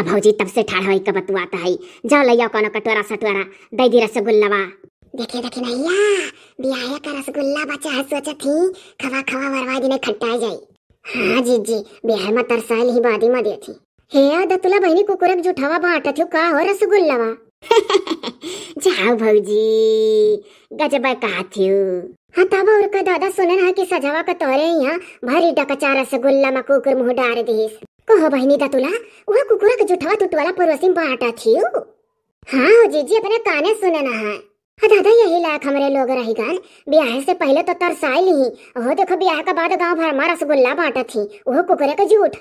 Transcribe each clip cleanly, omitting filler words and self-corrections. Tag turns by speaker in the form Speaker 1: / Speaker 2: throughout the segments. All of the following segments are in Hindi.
Speaker 1: अच्छा भौजी तब से ठाढ़ होई का बतुआता है। जाओ लइया कोनो कटोरा सटोरा दई दी रसगुल्लावा।
Speaker 2: देखे देखे नैया बियाह का रसगुल्ला बचा है, सोचा थी खवा खवा बर्बाद नहीं खट्टा जाई। हाँ जीजी बिहार में तरसाइल ही बादी में देती हे दतुला बहनी कुकुरक जुठावा बांटा थी का हो रसगुल्लावा।
Speaker 1: जाओ भौजी गजब कहा थी।
Speaker 2: हाँ तब और का दादा सुने ना कि सजावा का तोरे यहाँ भारी डकचा रसगुल्ला में कुकुर मुंह डार दीस कहो बहनी दतुला वह कुकुरक जुठावा टुटवाला परोसी बांटा थी। हाँ हो जीजी अपने काने सुने ना है। हाँ दादा यही लायक हमारे लोग रही गन ब्याह से पहले तो तरसाइल ही वो देखो ब्याह का बाद गांव भर में रसगुल्ला बांटा थी वो कुकुरे का झूठ।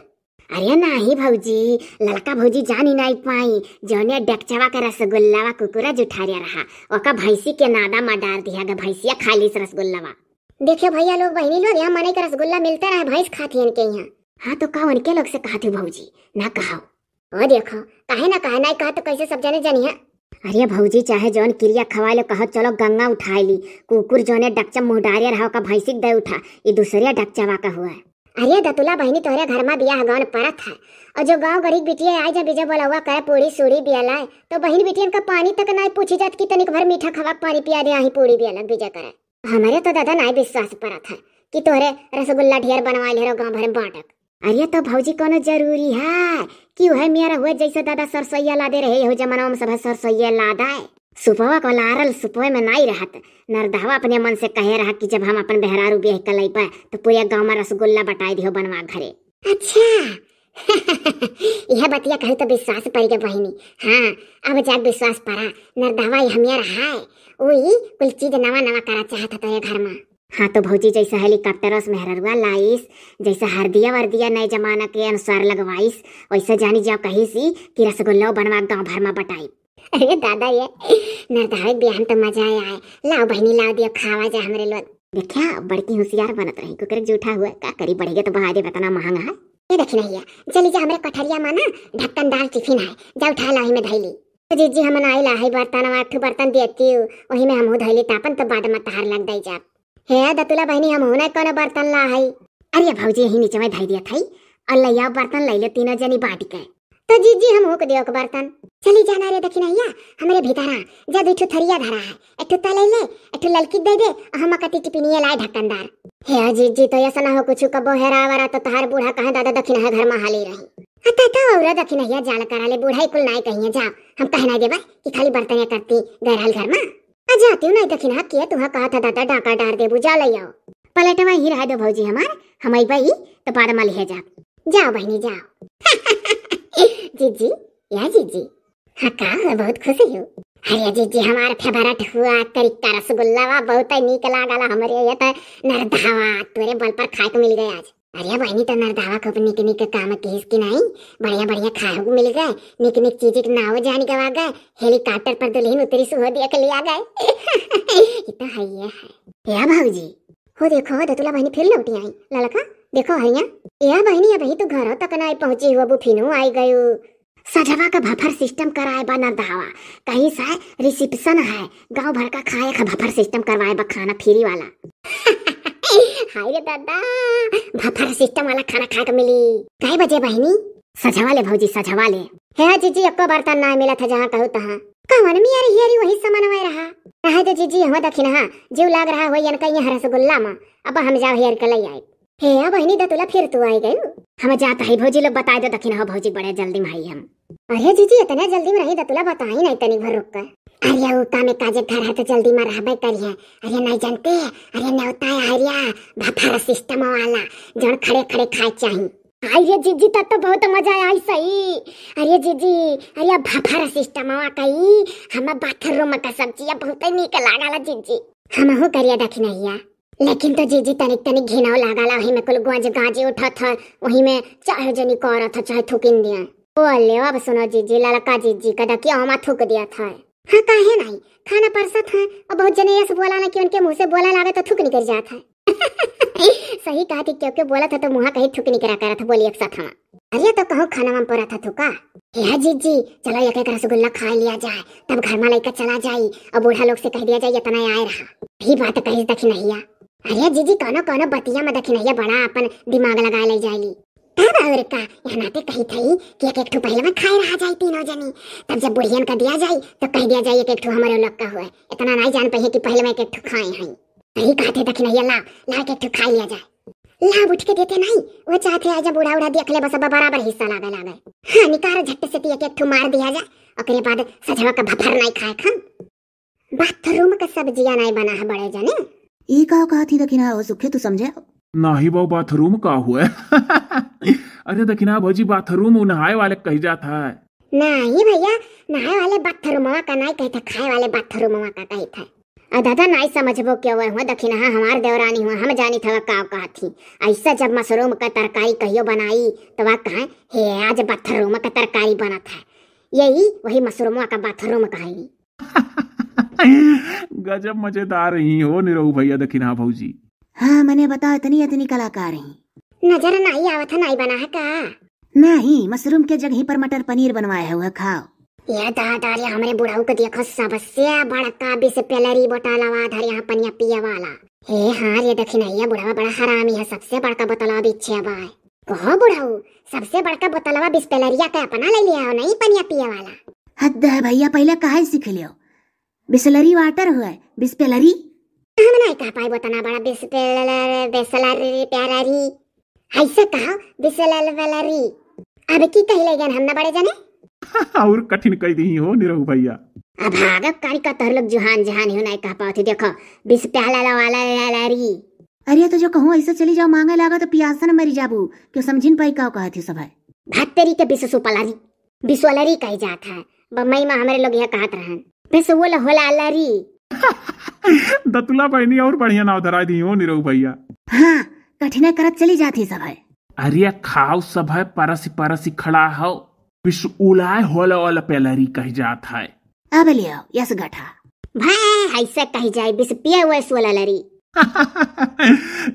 Speaker 1: अरे नहीं भौजी लड़का भौजी जानी नहीं पाई जौने डकचवा का रसगुल्लावा कुकुरा जुठारिया रहा ओका भैंसी के नादा में डाल दिया गा भैंसिया खाली से रसगुल्लावा।
Speaker 2: देखियो भैया लोग बहनी लोग यहाँ मने का रसगुल्ला मिलता रहा भैंस खाती इनके यहाँ।
Speaker 1: हाँ तो का उनके लोग से कहा थी भौजी ना कहा।
Speaker 2: ओ देखो काहे ना कहा नहीं कहा तो कैसे सब जाने जानिए।
Speaker 1: अरे भौजी चाहे जौन क्रिया खवा लो कहो चलो गंगा उठाई ली कुकुर जौने डकचा मुहडारिया रहा का भैंसी दे उठा ये दूसरे डकचवा का हुआ है।
Speaker 2: अरे दतुला बहनी तोहरे घर में बियाह गौन परत है और जो गांव गरीब बिटिया आए जब बीजा बोला हुआ करे पूरी सूड़ी बियालाए तो बहन बिटियन का पानी तक नहीं पूछी जात कि तनिक भर मीठा खवा पानी पिया दे आही पूरी बियालक बीजा करे। हमारे तो दादा नहीं विश्वास परत है कि तोहरे रसगुल्ला ढेर बनवा ले गाँव भर में बांटक।
Speaker 1: अरे तो भौजी कोनो जरूरी है कि वह मेरा हुए जैसे दादा सरसोईया ला दे रहे हो जमाना में सब सरसोईया ला दे सुपवा को लारल सुपवे में नहीं रहत नरदहवा अपने मन से कहे रहा कि जब हम अपन बहरारू ब्याह कलई पाए तो पूरे गांव में रसगुल्ला बटाई दियो बनवा घरे।
Speaker 2: अच्छा यह बतिया कही तो विश्वास पड़ गया बहनी। हाँ अब जाग विश्वास पड़ा नरदहवा हमिया रहा है वही कुल चीज नवा नवा करा चाहता तो ये घर में।
Speaker 1: हाँ तो भौजी जैसा हेलीकॉप्टर से मेहररुआ लाइस जैसा हरदिया वर्दिया नए जमाना के अनुसार लगवाइस वैसा जानी जाओ कही सी कि रसगुल्ला बनवा गाँव भर में बटाई।
Speaker 2: अरे दादा ये नरदहवा बिहान तो मजा आया लाओ बहनी लाओ दियो खावा जा हमरे लोग।
Speaker 1: देखा बड़की होशियार बनत रही कुकर जूठा हुआ का करी बढ़ेगा तो बहा दे बताना महंगा है।
Speaker 2: ये देखी नहीं चली जा हमरे कठरिया में ना ढक्कनदार टिफिन है जा उठा ला में धैली तो जीजी हम आई ला है बर्तन आठ बर्तन देती हूँ वही में हम धैली तापन तो बाद में तहार लग दई जा। हे दतुला बहनी हम होना कौन बर्तन ला है।
Speaker 1: अरे भौजी यही नीचे में धई दिया थी और लैया बर्तन ले लो तीनों जनी बांट के
Speaker 2: तो जीजी हम होक दियो बर्तन चली जाना रे देखी नहीं हमरे भीतरा जब एक थरिया धरा है एक तले ले एक ललकी दे दे हम कति टिपिनिया लाए ढक्कनदार। हे जीजी तो ऐसा ना हो कुछ कबो हेरा वरा तो तहार बूढ़ा कहे दादा दखिन है घर में हाली रही अता तो औरा दखिन है जाल करा ले बूढ़ा कुल नहीं कहिए जाओ हम कहना देबा कि खाली बर्तन करती गैरहल घर में आ जाती हूँ नहीं दखिन है किया तुहा कहा था दादा डाका डार दे बुझा ले आओ
Speaker 1: पलटवा ही रह दो भौजी हमार हम आई भाई तो बाद में ले
Speaker 2: जाओ बहनी जाओ। जीजी या जीजी हाँ का बहुत खुशी हूँ। अरे जीजी हमारा फेवरेट हुआ तरीका रसगुल्ला बहुत नीक लागला हमारे ये तो नरदहवा तोरे बल पर खाए को मिल गए आज। अरे बहनी तो नरदहवा को निक निक काम किस की नहीं बढ़िया बढ़िया खाए को मिल गए निक निक चीज के नाव जान गवा गए हेलीकॉप्टर पर दुल्हन उतरी सुहो दिया के लिया गए। ये तो है ये है
Speaker 1: या भौजी
Speaker 2: हो देखो दतुला बहनी फिर लौटी आई ललका देखो हरिया या बहनी अभी तो घर तक नहीं पहुंची हुआ बुफिनो आई गई
Speaker 1: सजवा का भफर सिस्टम कराए बा नरदहवा कहीं सा रिसेप्शन है गांव भर का खाए का भफर सिस्टम करवाए बा खाना फ्री वाला।
Speaker 2: हाय रे दादा भफर सिस्टम वाला खाना खाए को मिली कई बजे बहनी
Speaker 1: सजवा ले भौजी सजवा ले।
Speaker 2: है जीजी एको बर्तन ना मिला था जहाँ कहू तहाँ कवन में यार हियरी वही सामान में रहा तो जीजी हम दखिन हाँ जीव लाग रहा हो यन यहाँ रसगुल्ला में अब हम जाओ हियर के ले आए। हे बहनी दतुला फिर तू आई गई
Speaker 1: हम जाता है भौजी लोग बताए दो दखिन हो भौजी बड़े जल्दी में आई हम।
Speaker 2: अरे जीजी इतना जल्दी में रही दतुला बताई नहीं तनी भर रुक कर। अरे वो काम काजे घर है तो जल्दी में रहबे करिए। अरे नहीं जानते अरे न्योता हरिया भफर सिस्टम वाला जन खड़े खड़े खाए चाहिए। अरे जीजी तब तो बहुत मजा आया सही। अरे जीजी अरे भफर सिस्टम वा कई हम बाथरूम का सब्जी बहुत नीक लागला जीजी हम हो करिया दखी नहीं लेकिन तो जीजी तनिक तनिक घिनाव लागला वही में कुल गाज गाजे उठा था वही में चाहे जनी कर था चाहे थूकिन दिया बोले अब सुनो जीजी ललका जीजी का डकिया हम थूक दिया था। हाँ काहे नहीं खाना परसा था और बहुत जने ऐसे बोला ना कि उनके मुंह से बोला लगा तो थूक निकल जाता है। सही कहा थी क्योंकि बोला था तो मुँह कहीं थूक निकला करा था बोली एक साथ हम। अरे तो कहो खाना में पड़ा था थूका है जीजी चलो एक एक रसगुल्ला खा लिया जाए तब घर में लेकर चला जाये और बूढ़ा लोग से कह दिया जाए इतना आए रहा यही बात कही दखी नहीं। अरे जीजी कौनो कौनो बतिया में दखी नहीं बड़ा अपन दिमाग लगा ले जाएगी तब और का यहाँ नाते कही थी कि एक एक ठो पहले में खाए रहा जाए तीनों जनी, तब जब बुढ़ियन का दिया जाए तो कह दिया जाए एक एक ठो हमारे लोग का हुआ, इतना नहीं जान पाए कि पहले में एक एक ठो खाए हैं। सही कहते दखिनैया ला ला एक ठो खा लिया जाए। लाभ उठ के देते नहीं, वो चाहते हैं जब बूढ़ा उड़ा देख ले बस बराबर हिस्सा लागे लागे। हाँ निकार झट्टे से एक एक ठो मार दिया जाए और बाद सजवा का भफर नहीं खाए खन। बाथरूम का सब्जियां नहीं बना है बड़े जने।
Speaker 1: ई का कहा थी दखिना हो सुखे तू समझे
Speaker 3: नाही बहु बाथरूम का हुआ अरे दखिना भौजी बाथरूम नहाए वाले कही जाता है।
Speaker 2: नहीं भैया नहाए वाले बाथरूम का नहीं कहते, खाए वाले बाथरूम का कहते। दादा नहीं समझबो क्या हुआ दखिना हमार देवरानी हुआ हम जानी था का कहा थी ऐसा जब मशरूम का तरकारी कहियो बनाई तो वह कहा हे आज बाथरूम का तरकारी बना था, यही वही मशरूम का बाथरूम कही।
Speaker 3: गजब मजेदार ही हो निरहु भैया दखिना भौजी।
Speaker 1: हाँ मैंने बता इतनी इतनी कलाकार हैं।
Speaker 2: नजर नहीं आवत नहीं बना है का?
Speaker 1: नहीं मशरूम के जगह पर मटर पनीर बनवाया हुआ खाओ।
Speaker 2: ये दादा रे हमरे बुढ़ाऊ को देखो सबसे बड़का बिस्पेलरी बोतलवा धर यहाँ पनिया पिया वाला। हे हाँ रे दखिनैया बुढ़ावा बड़ा हरामी है, सबसे बड़का बोतलवा बिछे बा। कहो बुढ़ाऊ सबसे बड़का बोतलवा बिस्पेलरिया का अपना ले लिया हो नहीं पनिया पिया वाला।
Speaker 1: हद है भैया पहले कहा सीख लियो, बिस्लरी वाटर हुआ बिस्पेलरी
Speaker 2: हम नहीं कह पाए बोतना बड़ा बिस्पेलरी प्यारी ऐसे कहो बिस्पेलरी। अब की कही लेगन हम ना बड़े जने
Speaker 3: और कठिन कह दी हो निरहु भैया।
Speaker 1: अब भागब कानी का तहर लोग जुहान जहान हो नहीं कह पाते देखो बिस्पेलरी वाला री। अरे तो जो कहूँ ऐसे चली जाओ मांगे लागा तो पियासा न मरी जाबू क्यों समझिन पाई का कहा थी सब है
Speaker 2: भातेरी के बिस्सुपलरी बिस्वलरी कही जाता है। बम्बई में हमारे लोग यह कहत रहन बिस्वल होला लरी।
Speaker 3: दतुला बहनी और बढ़िया नाव धरा दी हो निरहु भैया।
Speaker 1: हाँ कठिनाई करत चली जाती सब है।
Speaker 3: अरे खाओ सब है परसी परसी खड़ा हो बिस्उलाए होला वाला पेलरी कही जाता है।
Speaker 1: अब लियो यस गठा
Speaker 2: भाई ऐसे कही जाए बिस पिया हुआ सोला लरी।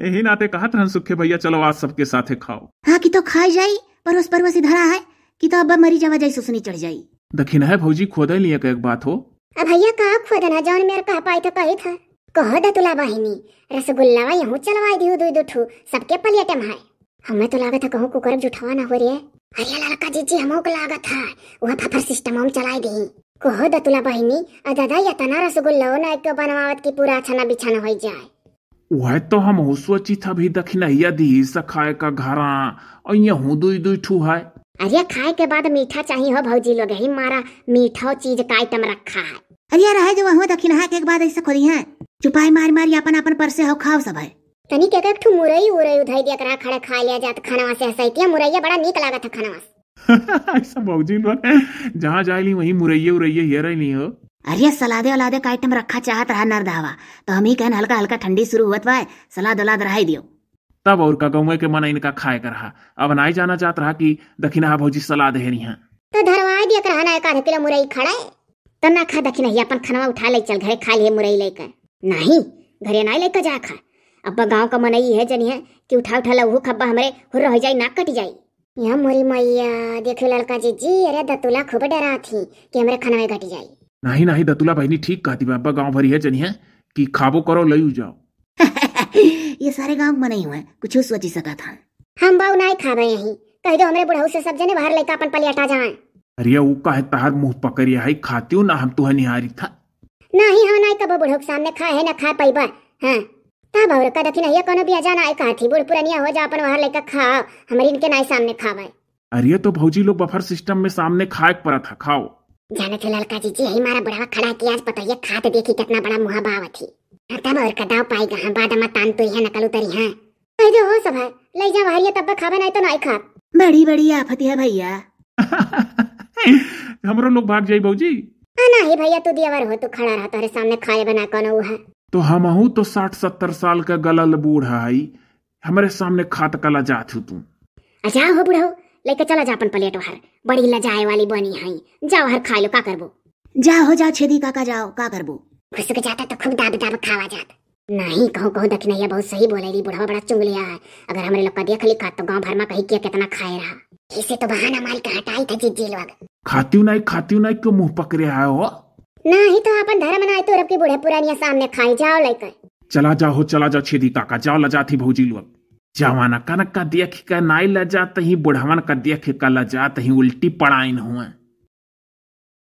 Speaker 3: यही नाते कहत रहन सुखे भैया चलो आज सबके साथे खाओ।
Speaker 1: हाँ कि तो खाई जाई परोस परवसी धरा है कि तो अब मरी जावा जाई सुसनी चढ़ जाई।
Speaker 3: दखिन है भौजी खोदे लिए एक बात हो।
Speaker 2: अब भैया कहा खोदना जौन मेरे कह पाई तो कही था कह दतुला बहिनी रसगुल्ला यहूँ चलवाई दी दू ठू सबके पलियटम है। हमें तो लागत है कहूँ कुकर जुठवा ना हो रही है। अरे लड़का जीजी हमो को लागत है वह फफर सिस्टम हम चलाई दी कह दतुला बहिनी दादा या तना रसगुल्ला ना एक बनवावत की पूरा छना बिछाना हो जाए।
Speaker 3: वह तो हम हो सोची था भी दखिनैया दी सखाए का घरा और यहूँ दुई ठू है।
Speaker 2: अरे खाए के बाद मीठा चाहिए हो भौजी लोग ही मारा मीठा चीज का आइटम रखा है।
Speaker 1: अरे रहे जो वह दखिना के एक बाद ऐसा खोदी है चुपाई मार मार अपन अपन पर से हो खाओ सब है।
Speaker 2: तनी के एक ठू मुरई उरई उधई दिया करा खड़े खा लिया जात खाना से हसैतिया मुरैया बड़ा नीक लागत है खाना।
Speaker 3: ऐसा भौजी लोग जहाँ जाइली वहीं मुरैये उरैये ये रही हो।
Speaker 1: अरे सलादे वलादे का आइटम रखा चाहत रहा नरदावा तो हम ही कहन हल्का हल्का ठंडी शुरू हुआ है सलाद वलाद रहा दियो
Speaker 3: तब और का गाँव के मन इनका खाए कर रहा अब नहीं जाना चाहत रहा कि दखिना भौजी सलाद है नहीं
Speaker 2: तो धरवाई दिया करा ना 1 किलो मुरई खड़ा तो ना खा दखिना अपन खाना उठा ले चल घरे खा लिए मुरई लेकर नहीं घरे नहीं लेकर जा खा। अब गाँव का मन है जनी है कि उठा उठा लहू खब्बा हमारे हो रह जाई ना कट जाई। यहाँ मोरी मैया देखो लड़का जीजी अरे दतुला खूब डरा थी कि हमारे खाना में घट जाई।
Speaker 3: नहीं नहीं दतुला बहनी ठीक कहती बाबा गाँव भरी है जनी है कि खाबो करो लयू जाओ।
Speaker 1: ये सारे गाँव में नहीं हुआ कुछ सोची सका था
Speaker 2: हम बाऊ नहीं खावे यही कह दो हमरे बुढ़ऊ से सब जने बाहर लेकर अपन पलियाटा जाए।
Speaker 3: अरे वो का है तार मुंह पकड़िया है खाती ना हम तुह निहारी था
Speaker 2: नहीं हम नहीं कबो बुढ़ऊ के सामने खाए है ना खा पैबा। हाँ तब और का दखिन ये कोनो भी जाना है थी बुढ़ पुरानिया हो जा अपन बाहर लेकर खाओ हमारी इनके नहीं सामने खावे।
Speaker 3: अरे तो भौजी लोग बफर सिस्टम में सामने खाए पड़ा था खाओ।
Speaker 2: जाने थे लड़का जी यही हमारा बुढ़ावा खड़ा किया आज पता ये खाते देखी कितना बड़ा मुहा बाव थी तब और का दाव पाएगा हाँ बाद में तान तो है नकल उतरी है कह दो हो सब है ले जा बाहर तब खावे नहीं तो नहीं खा।
Speaker 1: बड़ी बड़ी आफत है भैया।
Speaker 3: हमरो लोग भाग जाई भौजी।
Speaker 2: नहीं भैया तू दियावर हो तू खड़ा रहा तेरे सामने खाए बना कौन है
Speaker 3: तो हमहू तो 60-70 साल का गलल बूढ़ा है हमारे सामने खात कला जात हूँ तू।
Speaker 2: अच्छा हो बुढ़ऊ लेके चला जा अपन प्लेट बाहर बड़ी लजाए वाली बनी है जाओ हर खा लो का करबो।
Speaker 1: जाओ जाओ छेदी काका जाओ का करबो
Speaker 2: घुसक जाता तो खूब दाब दाब खावा जाता नहीं कहूँ कहूँ दखिनैया बहुत सही बोले रही बुढ़वा बड़ा चुंगलिया है अगर हमारे लोग का देख ली तो गाँव भर में कहीं किया कितना खाए रहा इसे तो बहाना मार के हटाई था जीजी लोग।
Speaker 3: खाती नहीं क्यों मुंह पकड़े आए हो
Speaker 2: नहीं तो अपन धर्म बनाए तो रब की बूढ़े पुरानिया सामने खाई जाओ लेकर
Speaker 3: चला जाओ छेदी काका जाओ लजाती भौजी लोग। जवाना कनक का देख के नाई लजात ही बुढ़वन का देख के लजात ही उल्टी पड़ाइन हुआ।